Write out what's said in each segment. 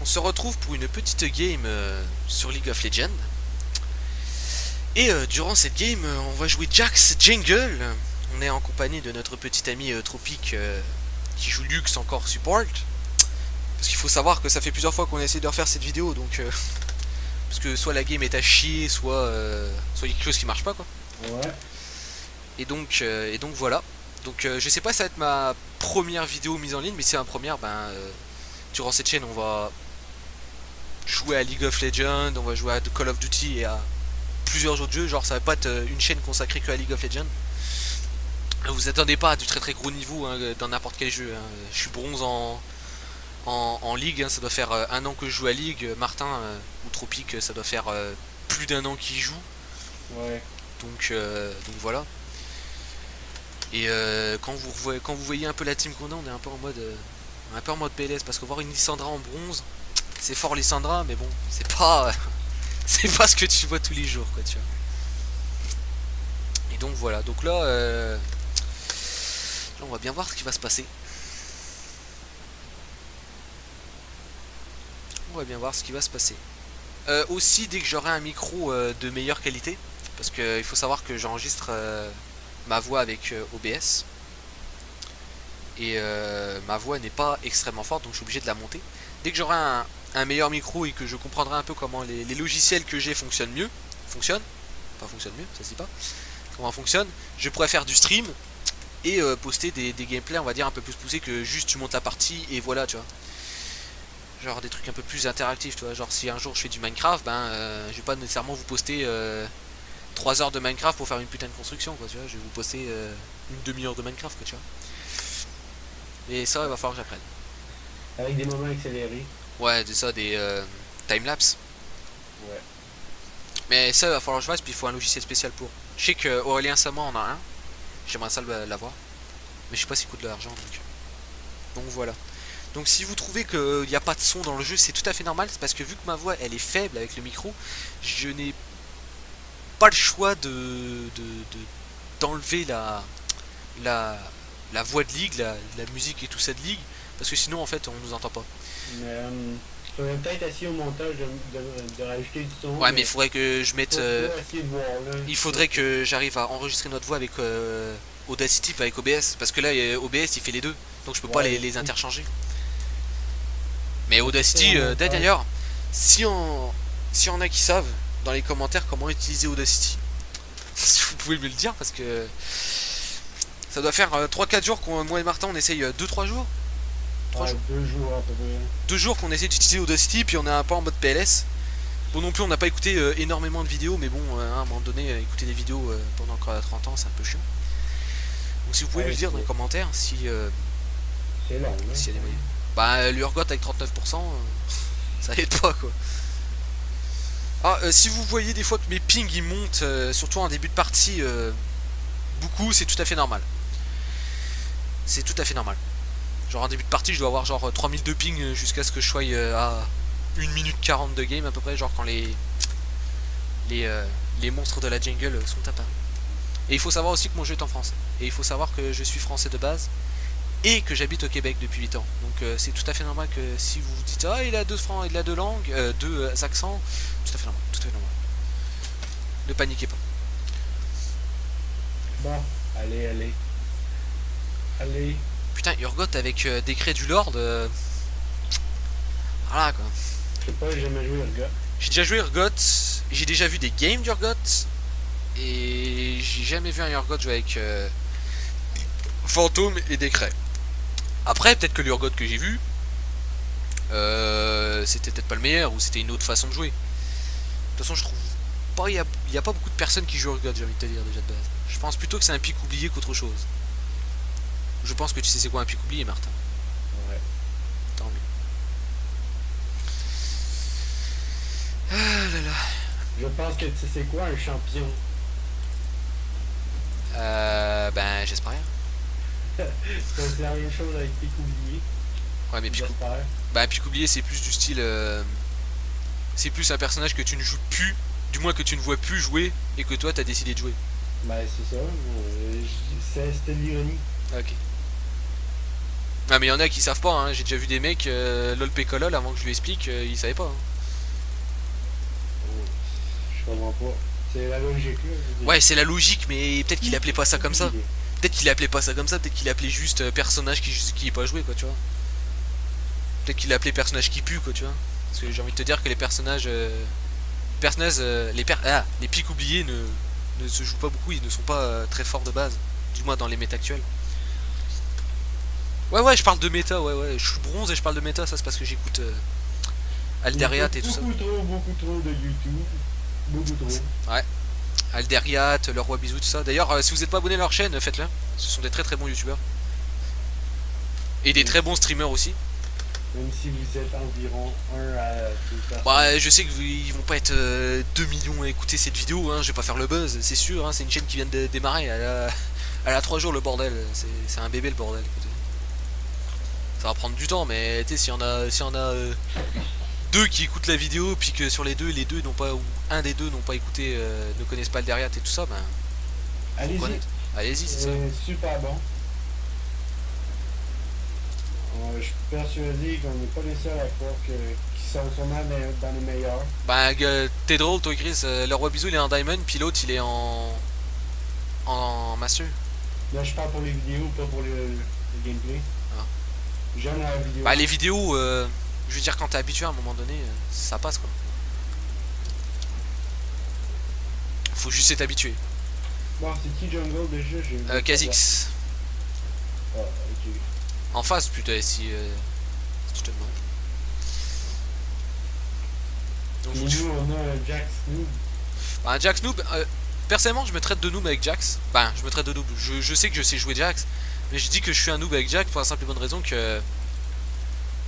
on se retrouve pour une petite game sur League of Legends. Et durant cette game, on va jouer Jax Jungle. On est en compagnie de notre petit ami Tropic qui joue Lux encore support. Parce qu'il faut savoir que ça fait plusieurs fois qu'on essaie de refaire cette vidéo, donc parce que soit la game est à chier, soit il y a quelque chose qui marche pas quoi. Ouais. Et donc voilà. Donc je sais pas si ça va être ma première vidéo mise en ligne, mais si c'est ma première, durant cette chaîne on va jouer à League of Legends, on va jouer à Call of Duty et à plusieurs autres jeux. Genre ça va pas être une chaîne consacrée que à League of Legends. Vous attendez pas à du très très gros niveau hein, dans n'importe quel jeu. Hein. Je suis bronze en Ligue, hein. Ça doit faire un an que je joue à Ligue. Martin ou Tropic, ça doit faire plus d'un an qu'il joue. Ouais. Donc voilà. Et quand vous voyez un peu la team qu'on a, on est un peu en mode PLS parce que voir une Lissandra en bronze, c'est fort Lissandra, mais bon, c'est pas c'est pas ce que tu vois tous les jours quoi, tu vois. Et donc voilà. Donc là, on va bien voir ce qui va se passer. On va bien voir ce qui va se passer. Aussi, dès que j'aurai un micro de meilleure qualité, parce qu'il faut savoir que j'enregistre ma voix avec OBS. Et ma voix n'est pas extrêmement forte, donc je suis obligé de la monter. Dès que j'aurai un meilleur micro et que je comprendrai un peu comment les logiciels que j'ai fonctionnent mieux, pas fonctionnent mieux, ça se dit pas, comment fonctionne, je pourrais faire du stream et poster des gameplays on va dire un peu plus poussés que juste tu montes la partie et voilà tu vois. Genre des trucs un peu plus interactifs tu vois, genre si un jour je fais du Minecraft, je vais pas nécessairement vous poster 3 heures de Minecraft pour faire une putain de construction quoi tu vois, je vais vous poster une demi-heure de Minecraft quoi tu vois. Et ça il va falloir que j'apprenne. Avec des moments accélérés. Ouais, c'est ça, des timelapse. Ouais. Mais ça il va falloir que je fasse, puis il faut un logiciel spécial pour. Je sais que Aurélien Sama en a un. J'aimerais ça l'avoir. Mais je sais pas s'il coûte de l'argent donc voilà. Donc si vous trouvez qu'il n'y a pas de son dans le jeu, c'est tout à fait normal. C'est parce que vu que ma voix elle est faible avec le micro, je n'ai pas le choix d'enlever la voix de Ligue, la musique et tout ça de Ligue. Parce que sinon en fait on nous entend pas. Mais faudrait peut-être essayer au montage de rajouter du son. Ouais, mais il faudrait que je mette. Faut essayer de voir, là. Il faudrait que j'arrive à enregistrer notre voix avec Audacity, pas avec OBS. Parce que là, OBS il fait les deux. Donc je peux pas les interchanger. Mais Audacity, d'ailleurs, si on a qui savent dans les commentaires comment utiliser Audacity, si vous pouvez me le dire, parce que ça doit faire 3-4 jours qu'on, moi et Martin, on essaye 2-3 jours. 3 jours. 2 jours à peu près. 2 jours qu'on essaie d'utiliser Audacity, puis on est un peu en mode PLS. Bon non plus on n'a pas écouté énormément de vidéos, mais bon à un moment donné écouter des vidéos pendant 30 ans c'est un peu chiant. Donc si vous pouvez me le dire dans les commentaires si c'est long, hein. s'il y a des moyens. L'Urgot avec 39%, ça aide pas quoi. Ah si vous voyez des fois que mes pings ils montent, surtout en début de partie beaucoup, c'est tout à fait normal. C'est tout à fait normal. Genre en début de partie je dois avoir genre 3000 de ping jusqu'à ce que je sois à 1 minute 40 de game à peu près, genre quand les monstres de la jungle sont apparus. Et il faut savoir aussi que mon jeu est en français. Et il faut savoir que je suis français de base et que j'habite au Québec depuis 8 ans. Donc c'est tout à fait normal que si vous vous dites ah il a deux langues, deux accents, tout à fait normal, tout à fait normal. Ne paniquez pas. Bon, allez. Putain, Urgot avec Décret du Lord, voilà quoi. Je sais pas, j'ai jamais joué Urgot. J'ai déjà joué Urgot, j'ai déjà vu des games d'Urgot, et j'ai jamais vu un Urgot jouer avec Fantôme et Décret. Après, peut-être que l'Urgot que j'ai vu, c'était peut-être pas le meilleur, ou c'était une autre façon de jouer. De toute façon, je trouve pas, il y a pas beaucoup de personnes qui jouent Urgot, j'ai envie de te dire déjà de base. Je pense plutôt que c'est un pic oublié qu'autre chose. Je pense que tu sais c'est quoi un pic oublié, Martin. Ouais. Tant mieux. Ah là là. Je pense que tu sais c'est quoi un champion. J'espère. C'est la même chose avec pic oublié. Ouais, mais pic oublié c'est plus du style. C'est plus un personnage que tu ne joues plus, du moins que tu ne vois plus jouer et que toi t'as décidé de jouer. C'est ça. C'était de l'ironie. Ok. Ah mais il y en a qui savent pas, hein. J'ai déjà vu des mecs lol pécolol avant que je lui explique, ils savaient pas. Hein. Je comprends pas. C'est la logique là. Ouais, c'est la logique, mais peut-être qu'il appelait pas ça comme Aucune ça. idée. Peut-être qu'il appelait pas ça comme ça, peut-être qu'il appelait juste personnage qui est pas joué, quoi, tu vois. Peut-être qu'il appelait personnage qui pue, quoi, tu vois. Parce que j'ai envie de te dire que les personnages. Les pics oubliés ne se jouent pas beaucoup, ils ne sont pas très forts de base. Du moins dans les méta actuels. Ouais, ouais, je parle de méta, ouais, ouais. Je suis bronze et je parle de méta, ça c'est parce que j'écoute Alderiat et tout ça. Beaucoup trop de YouTube. Beaucoup trop. Ouais. Alderiat, leur roi bisou, tout ça. D'ailleurs, si vous n'êtes pas abonné à leur chaîne, faites-le. Ce sont des très très bons youtubeurs. Et des très bons streamers aussi. Même si vous êtes environ 1 à 2 personnes. Bah, je sais qu'ils vont pas être 2 millions à écouter cette vidéo, hein. Je vais pas faire le buzz, c'est sûr. Hein. C'est une chaîne qui vient de démarrer. Elle a 3 jours le bordel. C'est un bébé le bordel. Écoutez. Ça va prendre du temps, mais tu sais, s'il y en a deux qui écoutent la vidéo, puis que sur les deux n'ont pas, ou un des deux n'ont pas écouté, ne connaissent pas le derrière et tout ça, ben. Allez-y. Allez-y, c'est ça. Super bon. Je suis persuadé qu'on n'est pas les seuls à croire qu'ils sont sûrement dans les meilleurs. Ben, t'es drôle, toi, Chris. Le roi bisou, il est en diamond, puis l'autre, il est en master. Là, je parle pour les vidéos, pas pour le gameplay. Ah. J'aime la vidéo. Bah, les vidéos, je veux dire, quand t'es habitué à un moment donné, ça passe, quoi. Faut juste être habitué. Bon, c'est qui Jungle déjà? Kha'Zix. Ah, ok. En face, putain, si tu te demandes. Donc, Et nous, on a Jack Snoop. Bah, Jax noob, personnellement, je me traite de noob avec Jax. Bah, je me traite de noob. Je sais que je sais jouer Jax, mais je dis que je suis un noob avec Jax pour la simple et bonne raison que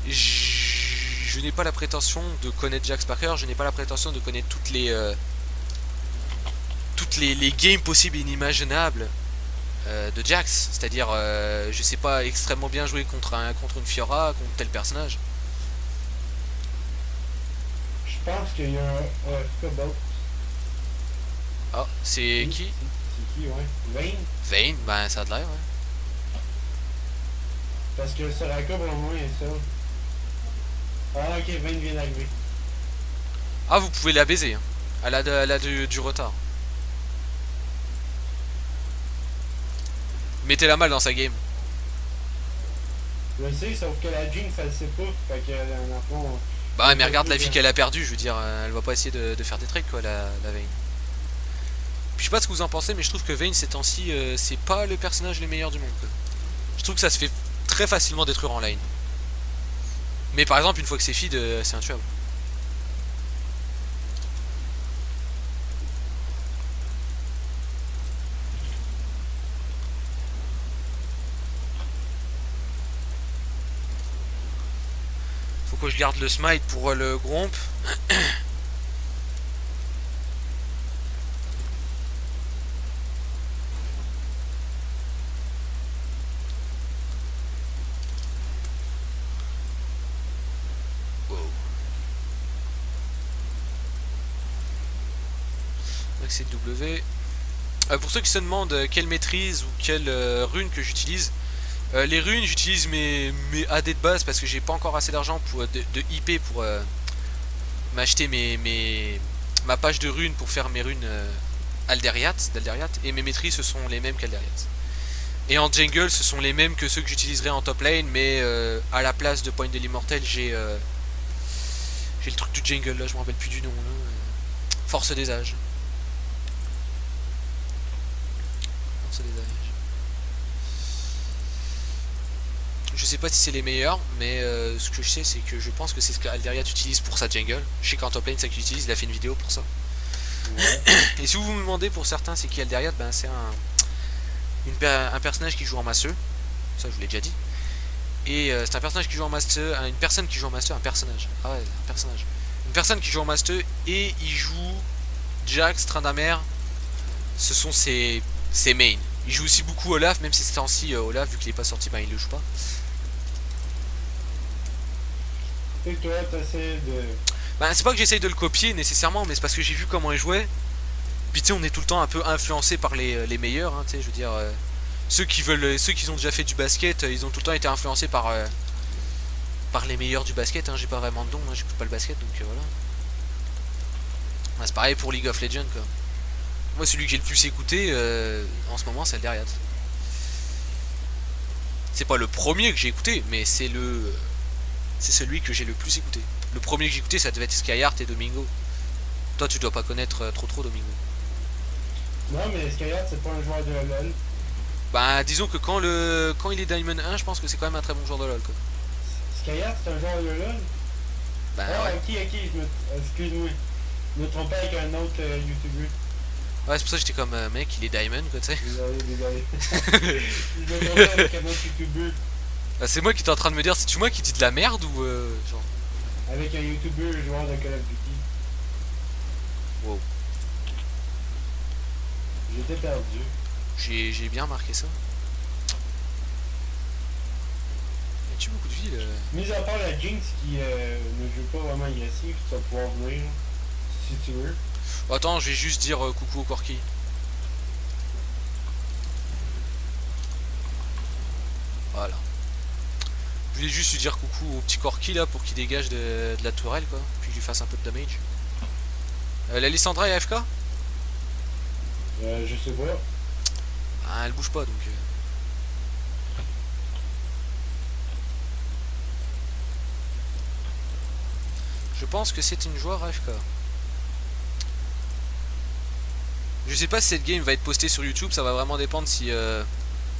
je n'ai pas la prétention de connaître Jax par cœur. Je n'ai pas la prétention de connaître toutes les games possibles et inimaginables de Jax. C'est-à-dire, je sais pas extrêmement bien jouer contre une Fiora, contre tel personnage. Je pense qu'il y a un Fcobot. Ah, c'est qui? C'est qui, ouais? Vayne? Vayne, ben ça a de l'air, ouais. Parce que Soraka, pour le moment, est ça. Ah, ok, Vayne vient d'arriver. Ah, vous pouvez la baiser. Hein. Elle a du retard. Mettez-la mal dans sa game. Je le sais, sauf que la Jinx, elle sait pas. Fait que, en fond. Bah, mais regarde la vie qu'elle a perdue, je veux dire, elle va pas essayer de faire des tricks, quoi, la Vayne. Puis je sais pas ce que vous en pensez, mais je trouve que Vayne, ces temps-ci, c'est pas le personnage le meilleur du monde, quoi. Je trouve que ça se fait très facilement détruire en lane. Mais par exemple, une fois que c'est feed, c'est intuable. Faut que je garde le smite pour le gromp. Accès W. Pour ceux qui se demandent quelle maîtrise ou quelle rune que j'utilise, les runes j'utilise mes AD de base parce que j'ai pas encore assez d'argent de IP pour m'acheter ma page de runes pour faire mes runes d'Alderiat, et mes maîtrises ce sont les mêmes qu'Alderiat. Et en jungle ce sont les mêmes que ceux que j'utiliserai en top lane, mais à la place de Point de l'Immortel j'ai le truc du jungle là, je me rappelle plus du nom là. Force des âges. Je sais pas si c'est les meilleurs, mais ce que je sais c'est que je pense que c'est ce qu'Alderiat utilise pour sa jungle. Je sais qu'en top lane c'est ça qu'il utilise, il a fait une vidéo pour ça. Ouais. Et si vous me demandez pour certains c'est qui Alderiat, ben c'est un personnage qui joue en master, ça je vous l'ai déjà dit. Et c'est un personnage qui joue en master, une personne qui joue en master, un personnage. Ah ouais, un personnage. Une personne qui joue en master et il joue Jax, Tryndamere, ce sont ses mains. Il joue aussi beaucoup Olaf, même si c'est temps-ci Olaf, vu qu'il est pas sorti, ben il le joue pas. Et toi, t'essaies de... Ben c'est pas que j'essaye de le copier nécessairement, mais c'est parce que j'ai vu comment il jouait. Puis tu sais, on est tout le temps un peu influencé par les meilleurs, hein, tu sais, je veux dire... ceux qui ont déjà fait du basket, ils ont tout le temps été influencés par les meilleurs du basket. Hein. J'ai pas vraiment de don, hein, j'écoute pas le basket, donc voilà. Ouais, c'est pareil pour League of Legends, quoi. Moi, celui que j'ai le plus écouté en ce moment, c'est le Dariat. C'est pas le premier que j'ai écouté, mais c'est celui que j'ai le plus écouté. Le premier que j'ai écouté, ça devait être Skyheart et Domingo. Toi, tu dois pas connaître trop Domingo. Non, mais Skyheart, c'est pas un joueur de LoL. Bah, disons que quand il est Diamond 1, je pense que c'est quand même un très bon joueur de LoL, quoi. Skyheart, c'est un joueur de LoL? Bah Ah, ouais. ok, excuse-moi. Je me trompais avec un autre YouTuber. Ouais, c'est pour ça que j'étais comme mec, il est Diamond, quoi, tu sais. Désolé. Je me trompais avec un autre YouTuber. Bah, c'est moi qui étais en train de me dire, c'est-tu moi qui dis de la merde ou genre. Avec un YouTuber joueur de Call of Duty. Wow. J'étais perdu. J'ai bien marqué ça. As-tu beaucoup de vie là? Mis à part la Jinx qui ne joue pas vraiment agressif, tu vas pouvoir venir si tu veux. Oh, attends, je vais juste dire coucou au Corki. Voilà. Je voulais juste lui dire coucou au petit Corki là pour qu'il dégage de la tourelle, quoi. Puis que je lui fasse un peu de damage. La Lissandra est AFK? Je sais pas. Ah, elle bouge pas donc. Je pense que c'est une joueur AFK. Je sais pas si cette game va être postée sur YouTube, ça va vraiment dépendre si.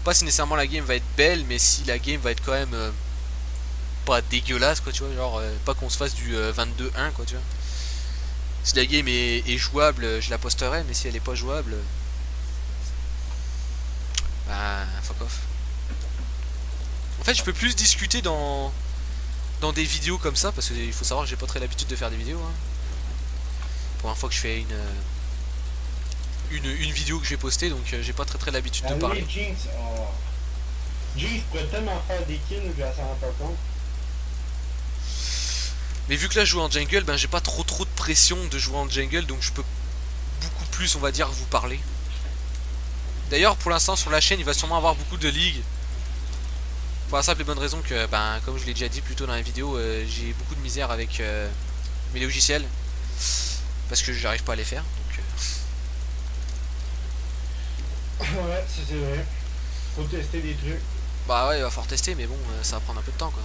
Pas si nécessairement la game va être belle, mais si la game va être quand même pas dégueulasse, quoi, tu vois. Genre, pas qu'on se fasse du 22-1, quoi, tu vois. Si la game est jouable, je la posterai, mais si elle est pas jouable. Bah, fuck off. En fait, je peux plus discuter dans des vidéos comme ça, parce qu'il faut savoir que j'ai pas très l'habitude de faire des vidéos. Hein. Première fois que je fais une vidéo que je vais poster, donc j'ai pas très l'habitude de parler. Jinx, oh. Jinx pourrait tellement faire des kills que elle s'en rend pas compte. Mais vu que là je joue en jungle, ben j'ai pas trop de pression de jouer en jungle, donc je peux beaucoup plus, on va dire, vous parler. D'ailleurs, pour l'instant sur la chaîne, il va sûrement avoir beaucoup de ligues. Pour la simple et bonne raison que, ben, comme je l'ai déjà dit plus tôt dans la vidéo, j'ai beaucoup de misère avec mes logiciels. Parce que j'arrive pas à les faire. Donc, Ouais, c'est vrai. Faut tester des trucs. bah ouais, il va falloir tester, mais bon, ça va prendre un peu de temps, quoi.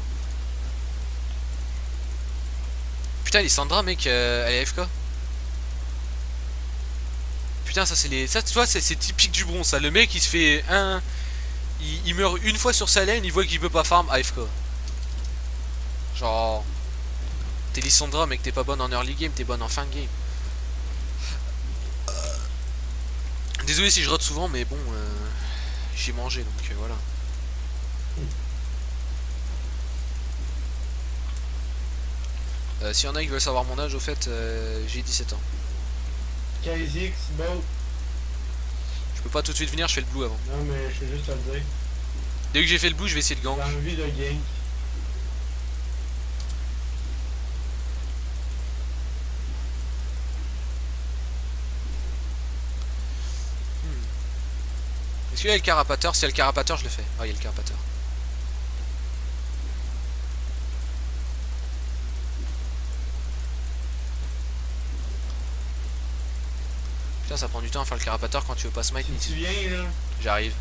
Putain, Lissandra, mec, elle est AFK. Putain, ça c'est les. Ça, tu vois, c'est typique du bronze, ça. Le mec, il se fait un. Il meurt une fois sur sa lane, il voit qu'il peut pas farm AFK. Genre. T'es Lissandra, mec, t'es pas bonne en early game, t'es bonne en fin de game. Désolé si je rate souvent, mais bon, j'ai mangé, donc voilà. S'il y en a qui veulent savoir mon âge, au fait, j'ai 17 ans. KZX, bon. Je peux pas tout de suite venir, je fais le blue avant. Non, mais je fais juste te le dire. Dès que j'ai fait le blue, je vais essayer de gank. J'ai envie de gank. Est-ce qu'il y a le carapateur? S'il y a le carapateur, je le fais. Ah, il y a le carapateur. Putain, ça prend du temps à faire le carapateur quand tu veux pas smite. Si tu viens, là. J'arrive.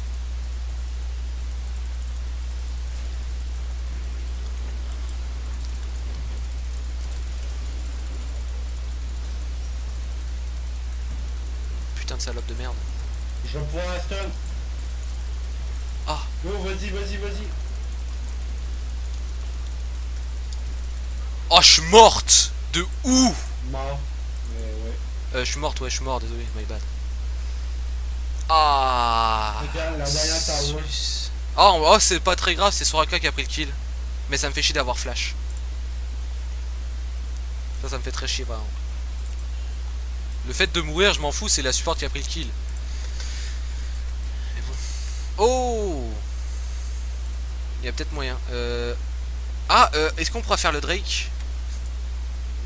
Putain de salope de merde. Je vais pouvoir un stun. Ah. Go, vas-y, vas-y, vas-y. Oh, je suis morte. De où? Mort. Mais ouais. Je suis morte, ouais, je suis mort, désolé, my bad. Ah. Regarde, la dernière tower. Oh, c'est pas très grave, c'est Soraka qui a pris le kill. Mais ça me fait chier d'avoir flash. Ça me fait très chier, par exemple. Le fait de mourir, je m'en fous, c'est la support qui a pris le kill. Mais bon. Oh. Il y a peut-être moyen. Ah, est-ce qu'on pourra faire le Drake?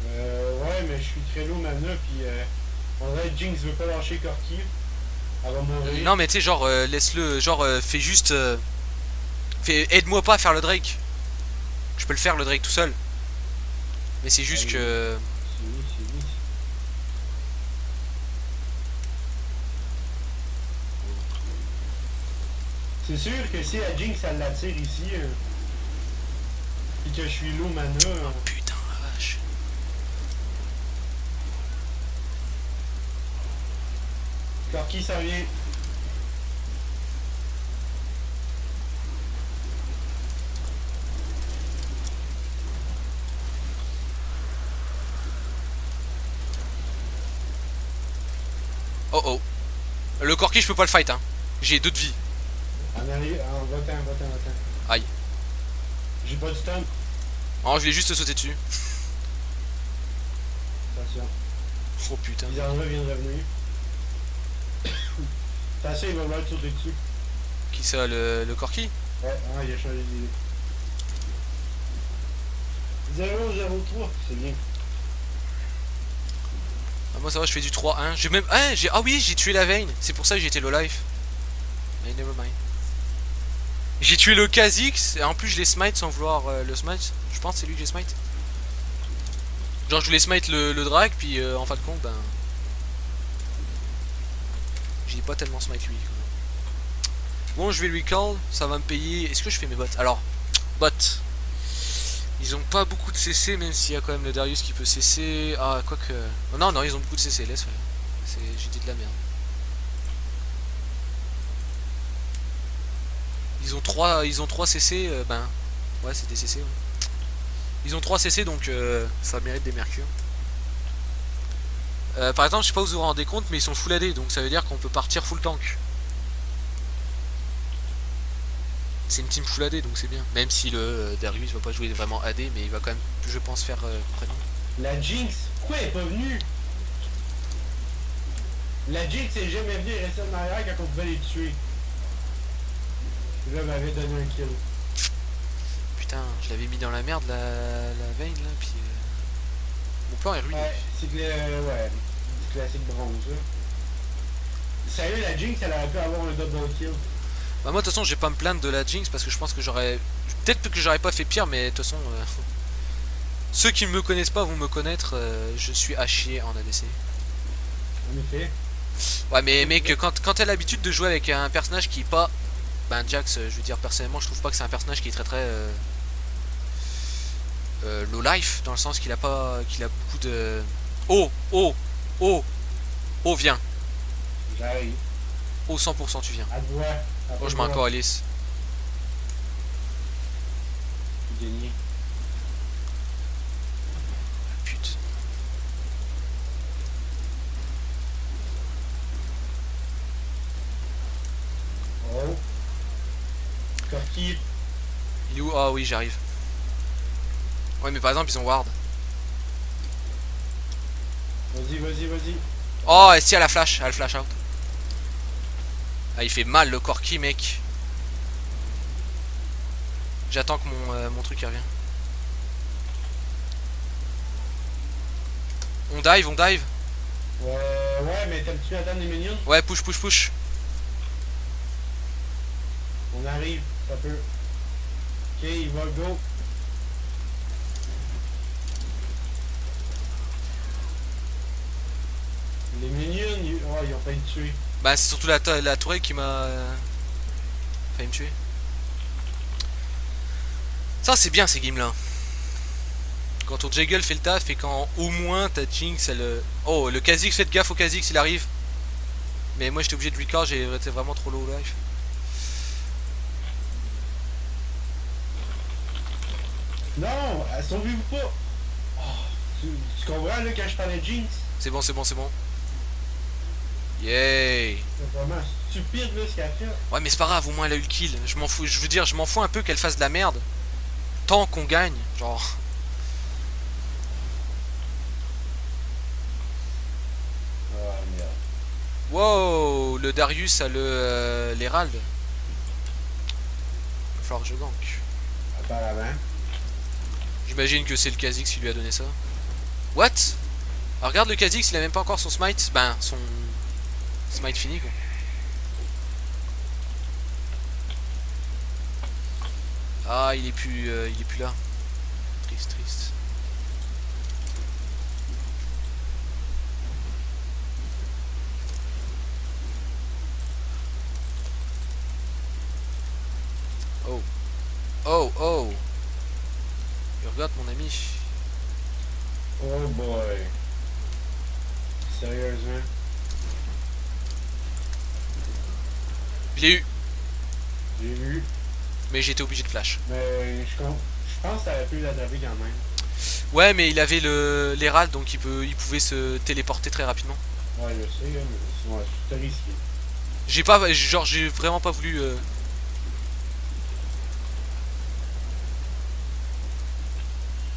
Ouais, mais je suis très low mana, puis on dirait que Jinx veut pas lâcher Corki. Elle va mourir. Non mais tu sais genre laisse-le, genre fais juste... aide-moi pas à faire le Drake. Je peux le faire le Drake tout seul. Mais c'est juste Allez. que... C'est lui. C'est sûr que si la Jinx elle l'attire ici, puis que je suis low mana, Putain la vache. Corki ça vient. Oh oh. Le Corki je peux pas le fight hein. J'ai 2 de vie. En arrive, va-t'en. Aïe. J'ai pas de stun. Oh je voulais juste te sauter dessus. Attention. Oh putain. Lisandra vient de revenir. Attention, il va vouloir te sauter dessus. Qui ça, le Corki? Ouais, ah, il a changé d'idée. 0-0-3, c'est bien. Ah, moi ça va, je fais du 3-1. J'ai même... Ah, ah oui, j'ai tué la Vayne. C'est pour ça que j'ai été low life. Mais never mind. J'ai tué le Kha'Zix et en plus je l'ai smite sans vouloir le smite. Je pense que c'est lui que j'ai smite. Genre je voulais smite le drag puis en fin de compte ben... J'ai pas tellement smite lui. Bon je vais lui call, ça va me payer. Est-ce que je fais mes bots? Alors, bots. Ils ont pas beaucoup de CC même s'il y a quand même le Darius qui peut CC. Ah quoique... Non non ils ont beaucoup de CC, laisse faire. J'ai dit de la merde. Ils ont 3 CC, ben... Ouais c'est des CC ouais. Ils ont 3 CC donc ça mérite des mercures. Par exemple je sais pas si vous vous rendez compte mais ils sont full AD donc ça veut dire qu'on peut partir full tank. C'est une team full AD donc c'est bien. Même si le Darius va pas jouer vraiment AD mais il va quand même je pense faire comprenant. La Jinx, pourquoi elle est pas venue? La Jinx est jamais venue, elle restait en arrière quand on pouvait les tuer. Là, elle m'avait donné un kill. Putain, je l'avais mis dans la merde la veine là, puis mon plan est ruiné. Ouais, c'est que ouais, du classique bronze. Là. Sérieux, la Jinx, elle aurait pu avoir un double kill. Bah moi de toute façon je vais pas me plaindre de la Jinx parce que je pense que j'aurais... Peut-être que j'aurais pas fait pire mais de toute façon... Ceux qui ne me connaissent pas vont me connaître, je suis à chier en ADC. En effet. Ouais mais mec, quand t'as l'habitude de jouer avec un personnage qui est pas... Ben Jax, je veux dire personnellement je trouve pas que c'est un personnage qui est très low life, dans le sens qu'il a pas... qu'il a beaucoup de... Oh viens. J'arrive. Oh 100% tu viens. À toi. Oh je mets encore Alice. Gagné. Putain. Oh. Corki. Il est où? Ah oui j'arrive. Ouais mais par exemple ils ont ward. Vas-y. Oh et si elle a flash out. Ah il fait mal le Corki mec. J'attends que mon truc il revient. On dive. Ouais, mais t'as-tu attendre les minions? Ouais push. On arrive, ça peut. Ok, il va go. Les minions, ils ont failli te tuer. Bah c'est surtout la tourelle qui m'a failli me tuer. Ça c'est bien ces games là. Quand ton Jaggle fait le taf et quand au moins ta Jinx elle... Oh le Kha'Zix, faites gaffe au Kha'Zix il arrive. Mais moi j'étais obligé de record, j'ai été vraiment trop low life. Non, elles sont vives ou pas? Oh, tu comprends là quand je parlais de Jinx? C'est bon. Yay. C'est vraiment stupide là ce qu'elle fait. Ouais mais c'est pas grave, au moins elle a eu le kill. Je m'en fous, je veux dire, je m'en fous un peu qu'elle fasse de la merde. Tant qu'on gagne, genre. Oh merde. Wow, le Darius a le l'Hérald. Il va falloir que je gank. Apparemment. J'imagine que c'est le Kha'Zix qui lui a donné ça. What? Alors regarde le Kha'Zix, il a même pas encore son smite. Ben, son smite fini quoi. Ah, il est plus là. Triste, triste. Oh. Oh, oh. Tu regardes mon ami. Oh boy. Sérieusement. Je l'ai eu. J'ai vu. Mais j'étais obligé de flash. Mais je pense que t'aurais pu l'attraper quand même. Ouais, mais il avait les râles, donc il pouvait se téléporter très rapidement. Ouais, je sais, hein, mais ouais, c'était risqué. J'ai pas, genre, j'ai vraiment pas voulu.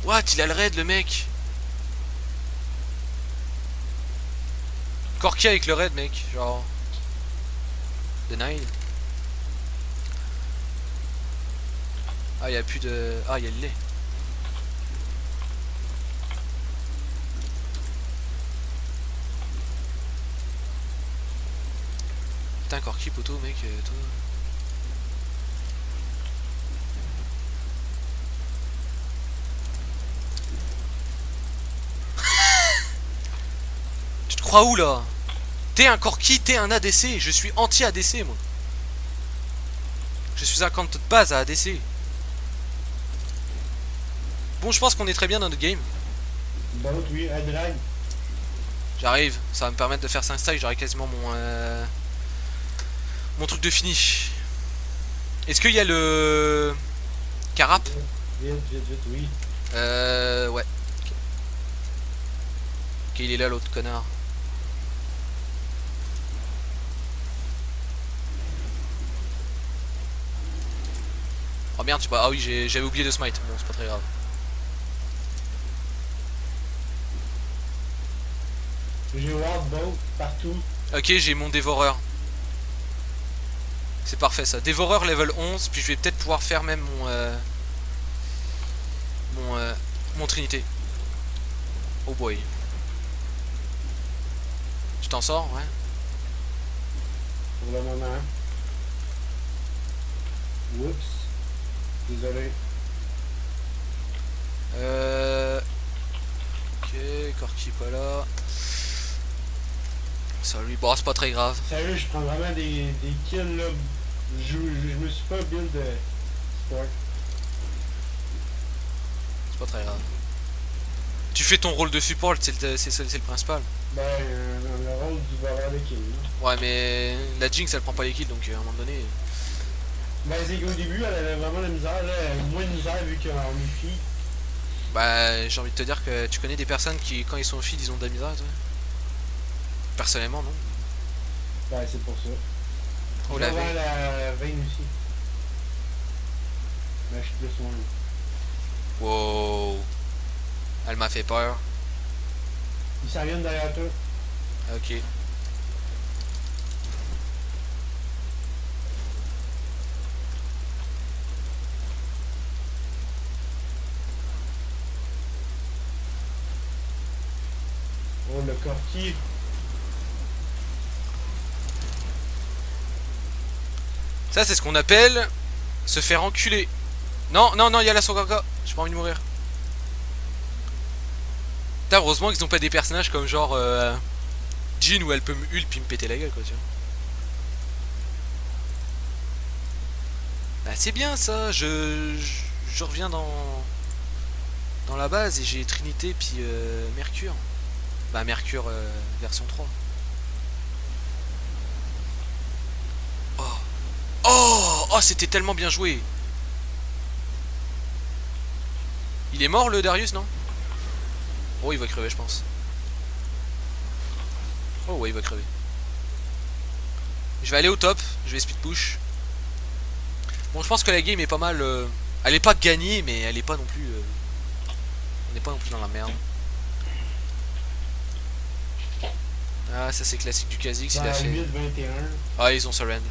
What? Il a le raid, le mec. Corki avec le raid, mec. Genre. Denied. Ah, il y a plus de. Ah, il y a le lait. Putain, Corki, poteau, mec, toi. Tu te crois où là? T'es un Corki, t'es un ADC. Je suis anti-ADC, moi. Je suis un camp de base à ADC. Bon, je pense qu'on est très bien dans notre game. Boat, oui, à drag. J'arrive, ça va me permettre de faire 5 stacks, j'aurai quasiment mon truc de finish. Est-ce qu'il y a le carap? Vite, vite, vite, oui. Ouais. Ok, il est là l'autre connard. Oh merde, je sais pas. Ah oui, j'avais oublié de smite. Bon, c'est pas très grave. J'ai Wild Boat partout. Ok, j'ai mon dévoreur. C'est parfait ça. Dévoreur level 11, puis je vais peut-être pouvoir faire même mon Trinité. Oh boy. Tu t'en sors, ouais. Pour le moment. Oups. Désolé. Ok, Corki pas là. Ça lui brasse pas très grave. Sérieux, je prends vraiment des kills là. Je me suis pas build de sport. C'est pas très grave. Tu fais ton rôle de support, c'est le principal. Ben, le rôle du voleur de kills. Là. Ouais, mais la Jinx elle prend pas les kills donc à un moment donné. Ben, c'est qu'au début, elle avait vraiment la misère. Là, elle a moins de misère vu qu'on est fille. Bah, j'ai envie de te dire que tu connais des personnes qui, quand ils sont filles, ils ont de la misère, toi. Personnellement, non. Ben, c'est pour ça. Oh Je la vais veille. avoir la veine aussi. Ben, je suis plus loin. Wow. Elle m'a fait peur. Ils s'en viennent derrière toi. Ok. Oh, le Corki. Ça, c'est ce qu'on appelle se faire enculer. Non, non, non, il y a la Sogaka. J'ai pas envie de mourir. Putain, heureusement qu'ils ont pas des personnages comme genre Jean où elle peut me ult puis me péter la gueule, quoi, tu vois. Bah, c'est bien ça. Je reviens dans la base et j'ai Trinité puis Mercure. Bah, Mercure version 3. Oh, oh, oh, c'était tellement bien joué. Il est mort le Darius, non? Oh, il va crever, je pense. Oh, ouais, il va crever. Je vais aller au top, je vais speed push. Bon, je pense que la game est pas mal. Elle est pas gagnée, mais elle est pas non plus. On n'est pas non plus dans la merde. Ah, ça c'est classique du Kha'Zix, il a fait. 8-21. Ah, ils ont surrender.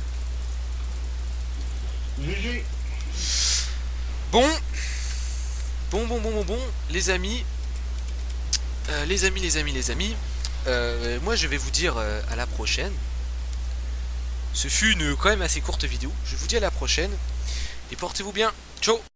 GG. Bon. Bon, les amis. Les amis. Moi je vais vous dire à la prochaine. Ce fut une quand même assez courte vidéo. Je vous dis à la prochaine. Et portez-vous bien. Ciao.